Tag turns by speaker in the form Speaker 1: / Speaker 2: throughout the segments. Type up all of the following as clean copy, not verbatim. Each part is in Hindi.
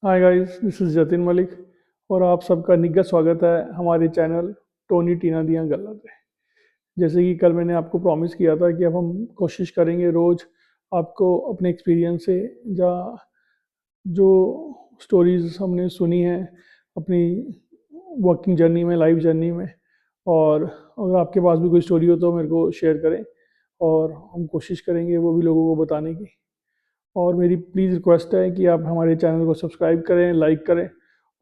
Speaker 1: Hi guys, this is Jatin Malik और आप सबका निੱਘਾ स्वागत है हमारे चैनल टोनी टीना दियाँ गल्लां पे। जैसे कि कल मैंने आपको प्रॉमिस किया था कि अब हम कोशिश करेंगे रोज़ आपको अपने एक्सपीरियंस से या जो स्टोरीज़ हमने सुनी हैं अपनी वर्किंग जर्नी में, लाइफ जर्नी में, और अगर आपके पास भी कोई स्टोरी हो तो मेरे को शेयर करें और हम कोशिश करेंगे वो भी लोगों को बताने की। और मेरी प्लीज़ रिक्वेस्ट है कि आप हमारे चैनल को सब्सक्राइब करें, लाइक करें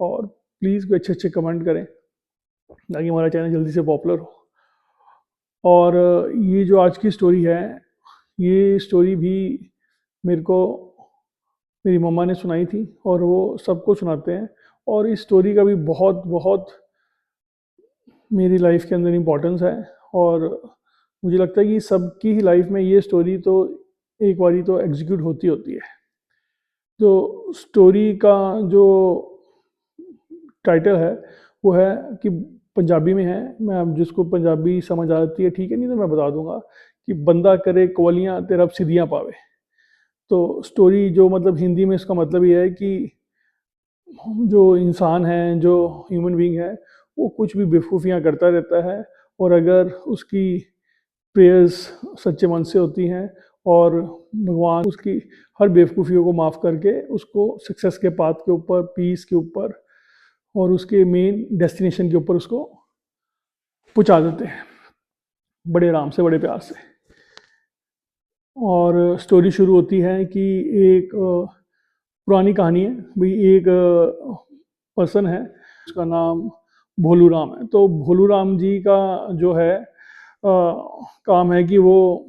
Speaker 1: और प्लीज़ कोई अच्छे अच्छे कमेंट करें ताकि हमारा चैनल जल्दी से पॉपुलर हो। और ये जो आज की स्टोरी है, ये स्टोरी भी मेरे को मेरी मम्मा ने सुनाई थी और वो सबको सुनाते हैं। और इस स्टोरी का भी बहुत बहुत मेरी लाइफ के अंदर इम्पोर्टेंस है। और मुझे लगता है कि सबकी ही लाइफ में ये स्टोरी तो एक बारी तो एग्जीक्यूट होती होती है। जो स्टोरी का जो टाइटल है वो है कि पंजाबी में है, मैं अब जिसको पंजाबी समझ आती है ठीक है, नहीं तो मैं बता दूंगा कि बंदा करे कवलियाँ तेरा अब सीधियाँ पावे। तो स्टोरी जो मतलब हिंदी में इसका मतलब ये है कि जो इंसान है, जो ह्यूमन बीइंग है, वो कुछ भी बेवकूफ़ियाँ करता रहता है। और अगर उसकी प्रेयर्स सच्चे मन से होती हैं और भगवान उसकी हर बेवकूफ़ियों को माफ़ करके उसको सक्सेस के पाथ के ऊपर, पीस के ऊपर और उसके मेन डेस्टिनेशन के ऊपर उसको पहुँचा देते हैं बड़े आराम से, बड़े प्यार से। और स्टोरी शुरू होती है कि एक पुरानी कहानी है भाई। एक पर्सन है, उसका नाम भोलू राम है। तो भोलू राम जी का जो है काम है कि वो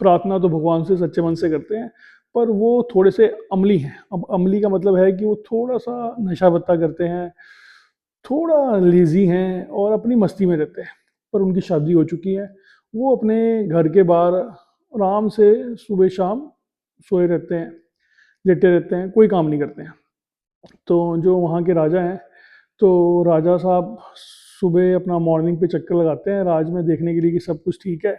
Speaker 1: प्रार्थना तो भगवान से सच्चे मन से करते हैं, पर वो थोड़े से अमली हैं। अब अमली का मतलब है कि वो थोड़ा सा नशा पत्ता करते हैं, थोड़ा लेज़ी हैं और अपनी मस्ती में रहते हैं। पर उनकी शादी हो चुकी है। वो अपने घर के बाहर आराम से सुबह शाम सोए रहते हैं, लेटे रहते हैं, कोई काम नहीं करते हैं। तो जो वहाँ के राजा हैं, तो राजा साहब सुबह अपना मॉर्निंग पे चक्कर लगाते हैं राज में देखने के लिए कि सब कुछ ठीक है।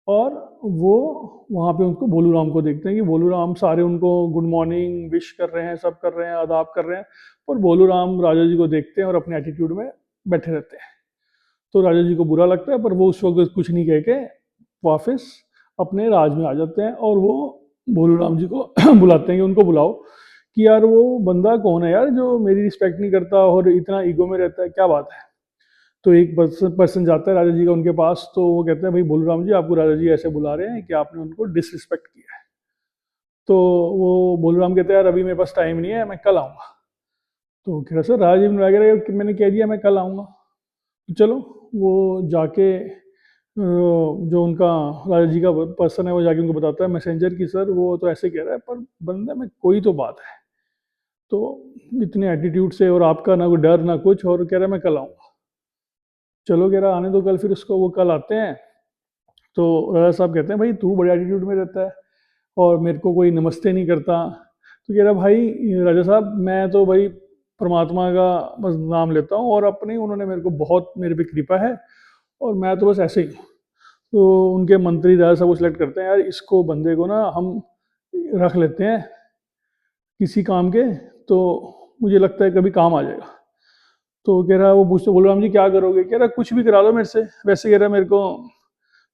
Speaker 1: और वो वहाँ पे उनको भोलू राम को देखते हैं कि भोलू राम सारे उनको गुड मॉर्निंग विश कर रहे हैं, सब कर रहे हैं, आदाब कर रहे हैं। और भोलू राम राजा जी को देखते हैं और अपने एटीट्यूड में बैठे रहते हैं। तो राजा जी को बुरा लगता है, पर वो उस वक्त कुछ नहीं कह के वापस अपने राज में आ जाते हैं। और वो भोलू राम जी को बुलाते हैं कि उनको बुलाओ कि यार वो बंदा कौन है यार जो मेरी रिस्पेक्ट नहीं करता और इतना ईगो में रहता है, क्या बात है। तो एक पर्सन जाता है राजा जी का उनके पास। तो वो कहते हैं भाई भोलू राम जी, आपको राजा जी ऐसे बुला रहे हैं कि आपने उनको डिसरिस्पेक्ट किया है। तो वो भोलू राम कहते हैं यार अभी मेरे पास टाइम नहीं है, मैं कल आऊँगा। तो कह रहा सर, राजा जी ने कह कि मैंने कह दिया मैं कल आऊँगा। तो चलो वो जाके जो उनका राजा जी का पर्सन है वो जाके उनको बताता है मैसेंजर की सर वो तो ऐसे कह रहा है, पर बंदे में कोई तो बात है। तो इतने एटीट्यूड से, और आपका ना कोई डर ना कुछ, और कह रहा है मैं कल आऊँगा। चलो कह रहा आने दो कल, फिर उसको वो कल आते हैं। तो राजा साहब कहते हैं भाई तू बड़े एटीट्यूड में रहता है और मेरे को कोई नमस्ते नहीं करता। तो कह रहा भाई राजा साहब, मैं तो भाई परमात्मा का बस नाम लेता हूँ और अपने उन्होंने मेरे को बहुत मेरे पे कृपा है और मैं तो बस ऐसे ही हूँ। तो उनके मंत्री राजा साहब को सिलेक्ट करते हैं, यार इसको बंदे को ना हम रख लेते हैं किसी काम के, तो मुझे लगता है कभी काम आ जाएगा। तो कह रहा वो पूछते बोलो राम जी क्या करोगे। कह रहा कुछ भी करा दो मेरे से। वैसे कह रहा मेरे को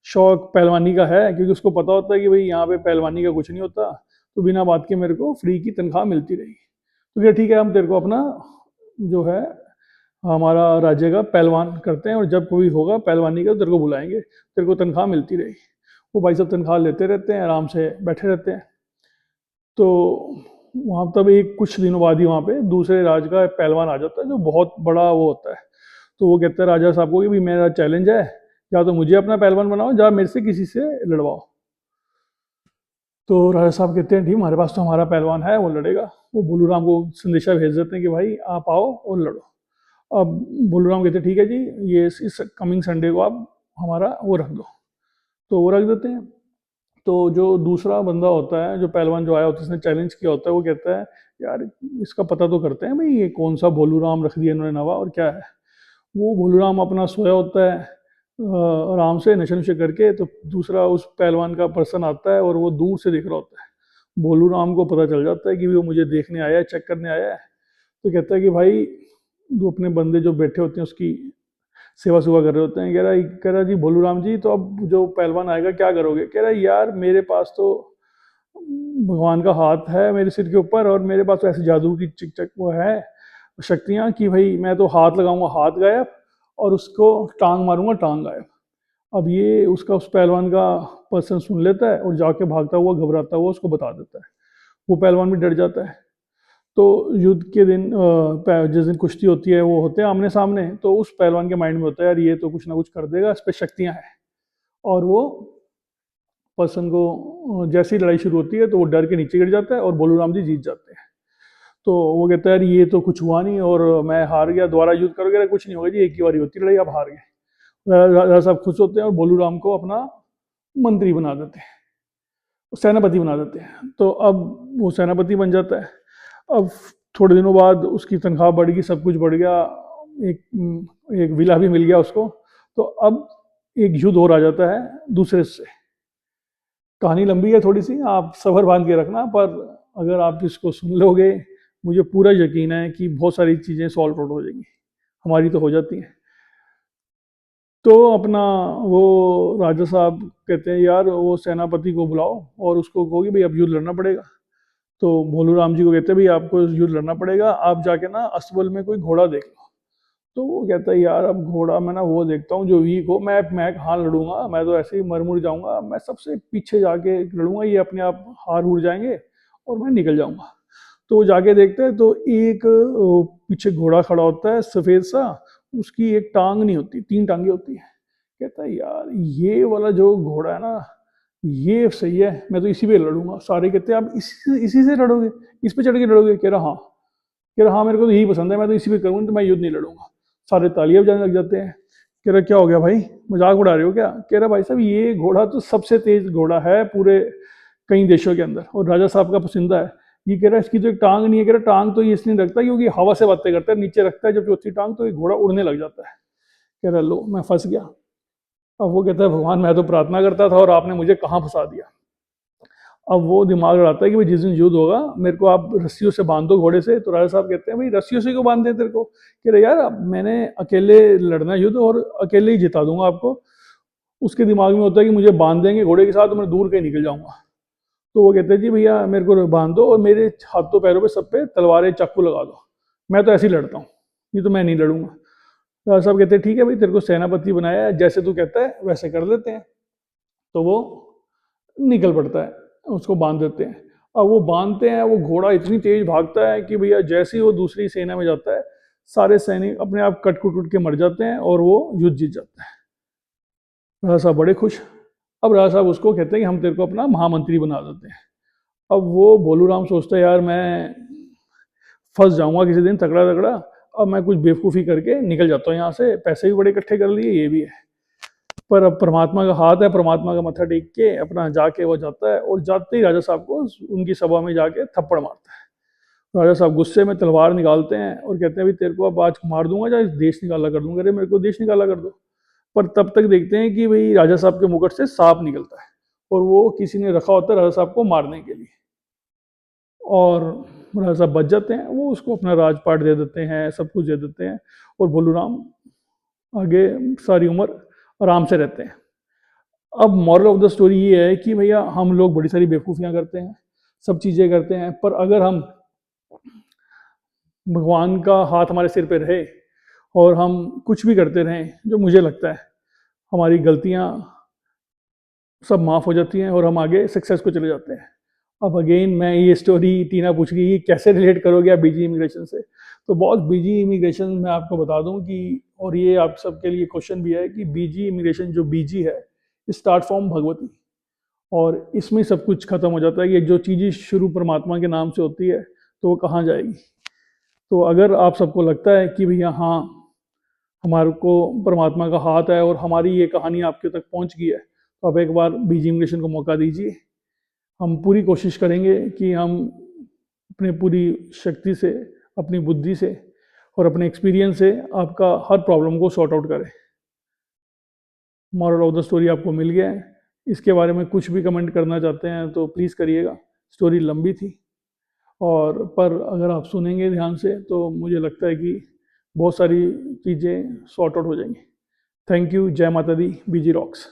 Speaker 1: शौक पहलवानी का है, क्योंकि उसको पता होता है कि भाई यहाँ पे पहलवानी का कुछ नहीं होता, तो बिना बात के मेरे को फ्री की तनख्वाह मिलती रहेगी। तो क्या ठीक है, हम तेरे को अपना जो है हमारा राज्य का पहलवान करते हैं और जब कोई होगा पहलवानी का तेरे को बुलाएंगे, तेरे को तनख्वाह मिलती रहेगी। वो भाई सब तनख्वाह लेते रहते हैं, आराम से बैठे रहते हैं। तो वहाँ तब एक कुछ दिनों बाद ही वहाँ पे दूसरे राज्य का पहलवान आ जाता है जो बहुत बड़ा वो होता है। तो वो कहता है राजा साहब को कि भाई मेरा चैलेंज है, या तो मुझे अपना पहलवान बनाओ या मेरे से किसी से लड़वाओ। तो राजा साहब कहते हैं ठीक, हमारे पास तो हमारा पहलवान है, वो लड़ेगा। वो भोलू राम को संदेशा भेज देते हैं कि भाई आप आओ और लड़ो। अब भोलू राम कहते हैं ठीक है जी, ये इस कमिंग संडे को आप हमारा वो रख दो। तो वो रख देते हैं। तो जो दूसरा बंदा होता है, जो पहलवान जो आया होता है, जिसने चैलेंज किया होता है, वो कहता है यार इसका पता तो करते हैं भाई ये कौन सा भोलू राम रख दिया इन्होंने नवा और क्या है। वो भोलू राम अपना सोया होता है आराम से नशे नुशे करके। तो दूसरा उस पहलवान का पर्सन आता है और वो दूर से देख रहा होता है। भोलू राम को पता चल जाता है कि वो मुझे देखने आया है, चेक करने आया है। तो कहता है कि भाई, जो अपने बंदे जो बैठे होते हैं उसकी सेवा सुवा कर रहे होते हैं, कह रहा जी भोलू राम जी, तो अब जो पहलवान आएगा क्या करोगे? कह रहा यार, मेरे पास तो भगवान का हाथ है मेरे सिर के ऊपर, और मेरे पास तो ऐसी जादू की चिक चक वो है शक्तियाँ कि भाई मैं तो हाथ लगाऊंगा हाथ गायब, और उसको टांग मारूंगा टांग गायब। अब ये उसका उस पहलवान का पर्सन सुन लेता है और जाके भागता हुआ घबराता हुआ उसको बता देता है। वो पहलवान भी डर जाता है। तो युद्ध के दिन जिस दिन कुश्ती होती है वो होते हैं आमने सामने, तो उस पहलवान के माइंड में होता है यार ये तो कुछ ना कुछ कर देगा, इस पर शक्तियाँ हैं। और वो पर्सन को जैसी लड़ाई शुरू होती है तो वो डर के नीचे गिर जाता है और बोलू राम जी जीत जाते हैं। तो वो कहता है यार ये तो कुछ हुआ नहीं और मैं हार गया, दोबारा युद्ध करोगे? कुछ नहीं होगा जी, एक ही बारी होती है लड़ाई, आप हार गए। राजा साहब खुश होते हैं और बोलू राम को अपना मंत्री बना देते हैं, सेनापति बना देते हैं। तो अब वो सेनापति बन जाता है। अब थोड़े दिनों बाद उसकी तनख्वाह बढ़ गई, सब कुछ बढ़ गया, एक एक विला भी मिल गया उसको। तो अब एक युद्ध और आ जाता है दूसरे से। कहानी लंबी है थोड़ी सी, आप सबर बांध के रखना, पर अगर आप इसको सुन लोगे मुझे पूरा यकीन है कि बहुत सारी चीज़ें सॉल्व आउट हो जाएंगी, हमारी तो हो जाती हैं। तो अपना वो राजा साहब कहते हैं यार वो सेनापति को बुलाओ और उसको कहो कि भाई अब युद्ध लड़ना पड़ेगा। तो भोलू राम जी को कहते हैं भाई आपको युद्ध लड़ना पड़ेगा, आप जाके ना अस्तबल में कोई घोड़ा देख लो। तो वो कहता है यार अब घोड़ा मैं ना वो देखता हूँ जो वीक हो, मैं कहाँ लड़ूंगा, मैं तो ऐसे ही मर मुर जाऊंगा, मैं सबसे पीछे जाके लड़ूंगा, ये अपने आप हार उड़ जाएंगे और मैं निकल जाऊंगा। तो वो जाके देखते हैं तो एक पीछे घोड़ा खड़ा होता है सफेद सा, उसकी एक टांग नहीं होती, तीन टांगे होती है। कहता है यार ये वाला जो घोड़ा है ना, ये सही है, मैं तो इसी पे लड़ूंगा। सारे कहते हैं आप इसी से लड़ोगे, इस पे चढ़ के लड़ोगे? कह रहा हाँ। कह रहा हाँ मेरे को तो यही पसंद है, मैं तो इसी पे करूँगा, तो मैं युद्ध नहीं लड़ूंगा। सारे तालियां बजाने लग जाते हैं। कह रहा क्या हो गया भाई, मजाक उड़ा रहे हो क्या? कह रहा भाई साहब ये घोड़ा तो सबसे तेज घोड़ा है पूरे कई देशों के अंदर और राजा साहब का पसंदीदा है। ये कह रहा है इसकी तो एक टांग नहीं है। कह रहा टांग तो ये इसलिए रखता है क्योंकि हवा से बातें करता है, नीचे रखता है जब चौथी टांग तो ये घोड़ा उड़ने लग जाता है। कह रहा लो मैं फंस गया। अब वो कहता है भगवान मैं तो प्रार्थना करता था और आपने मुझे कहाँ फंसा दिया। अब वो दिमाग लड़ाता है कि भाई जिस दिन युद्ध होगा मेरे को आप रस्सियों से बांध दो घोड़े से। तो राजा साहब कहते हैं भाई रस्सियों से क्यों बांध दे तेरे को? कह रहे यार अब मैंने अकेले लड़ना युद्ध और अकेले ही जिता दूंगा आपको। उसके दिमाग में होता है कि मुझे बांध देंगे घोड़े के साथ तो मैं दूर कहीं निकल जाऊंगा। तो वो कहते हैं जी भैया मेरे को बांध दो और मेरे हाथों पैरों पे सब पे तलवारें चाकू लगा दो, मैं तो ऐसे ही लड़ता हूँ, ये तो मैं नहीं लड़ूंगा। राजा साहब कहते हैं ठीक है भाई तेरे को सेनापति बनाया है, जैसे तू कहता है वैसे कर लेते हैं। तो वो निकल पड़ता है, उसको बांध देते हैं। अब वो बांधते हैं, वो घोड़ा इतनी तेज भागता है कि भैया जैसे ही वो दूसरी सेना में जाता है सारे सैनिक अपने आप कट कुट के मर जाते हैं और वो युद्ध जीत जाता है। राजा साहब बड़े खुश। अब राजा साहब उसको कहते हैं कि हम तेरे को अपना महामंत्री बना देते हैं। अब वो भोलू राम सोचता है यार मैं फंस जाऊंगा किसी दिन तगड़ा तगड़ा, अब मैं कुछ बेवकूफ़ी करके निकल जाता हूँ यहाँ से, पैसे भी बड़े इकट्ठे कर लिए ये भी है। पर अब परमात्मा का हाथ है, परमात्मा का मत्था टेक के अपना जाके वो जाता है और जाते ही राजा साहब को उनकी सभा में जाके थप्पड़ मारता है। राजा साहब गुस्से में तलवार निकालते हैं और कहते हैं भाई तेरे को अब आज मार दूंगा या देश निकाला कर दूंगा। अरे मेरे को देश निकाला कर दो। पर तब तक देखते हैं कि भाई राजा साहब के मुकुट से सांप निकलता है और वो किसी ने रखा होता है राजा साहब को मारने के लिए। और राजा साहब बच जाते हैं, वो उसको अपना राजपाट दे देते हैं, सब कुछ दे देते हैं और भोलू राम आगे सारी उम्र आराम से रहते हैं। अब मॉरल ऑफ द स्टोरी ये है कि भैया हम लोग बड़ी सारी बेवकूफ़ियाँ करते हैं, सब चीज़ें करते हैं, पर अगर हम भगवान का हाथ हमारे सिर पे रहे और हम कुछ भी करते रहें, जो मुझे लगता है हमारी गलतियाँ सब माफ़ हो जाती हैं और हम आगे सक्सेस को चले जाते हैं। अब अगेन मैं ये स्टोरी टीना पूछ रही है कैसे रिलेट करोगे आप बीजी इमिग्रेशन से, तो बहुत बीजी इमिग्रेशन मैं आपको बता दूं कि, और ये आप सबके लिए क्वेश्चन भी है कि बीजी इमिग्रेशन जो बीजी है स्टार्ट फ्रॉम भगवती, और इसमें सब कुछ खत्म हो जाता है कि जो चीज़ें शुरू परमात्मा के नाम से होती है तो वो कहाँ जाएगी। तो अगर आप सबको लगता है कि भैया हाँ हमारे को परमात्मा का हाथ है और हमारी ये कहानी आपके तक पहुँच गई है, तो आप एक बार बीजी इमिग्रेशन को मौका दीजिए। हम पूरी कोशिश करेंगे कि हम अपने पूरी शक्ति से, अपनी बुद्धि से और अपने एक्सपीरियंस से आपका हर प्रॉब्लम को सॉर्ट आउट करें। मॉरल ऑफ द स्टोरी आपको मिल गया है। इसके बारे में कुछ भी कमेंट करना चाहते हैं तो प्लीज़ करिएगा। स्टोरी लंबी थी और पर अगर आप सुनेंगे ध्यान से तो मुझे लगता है कि बहुत सारी चीज़ें सॉर्ट आउट हो जाएंगी। Thank you. जय माता दी। बीजी रॉक्स।